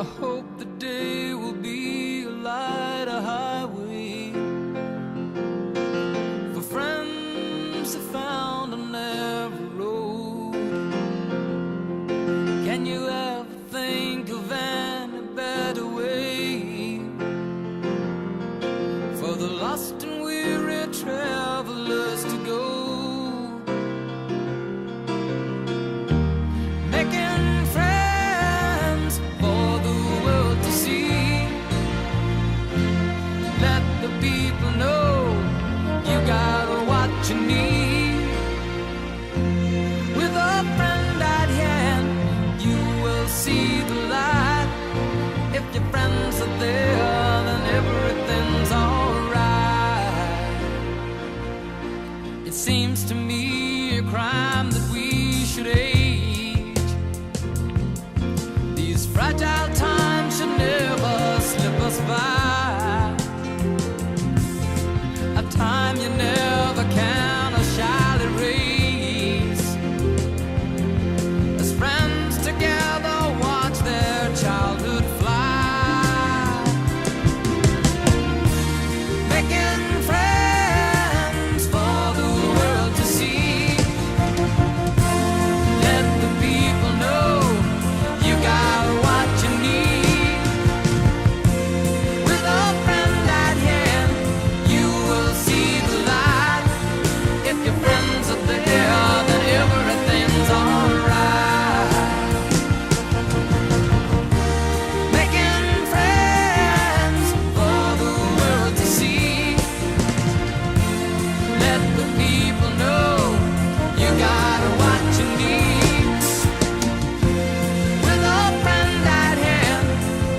I hope the day will be a light, a highway for friends I found on every road. Can you ever think of any better way for the lost and weary travelers to go? Making friends for the world to see. Let the people know you got what you need. With a friend at hand, you will see the light. If your friends are there, then everything's alright. It seems to me a crime that we should age. These fragile times should never slip us by. A time you never can or shall erase. As friends together watch their childhood fly. Making friends for the world to see. Let the people know you got what you need. With a friend at hand, you will see the light. If your friends are there, then everything's alright. Making friends for the world to see. Let the people know you got what you need. With a friend at hand,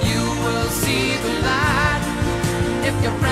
you will see the light. If your friend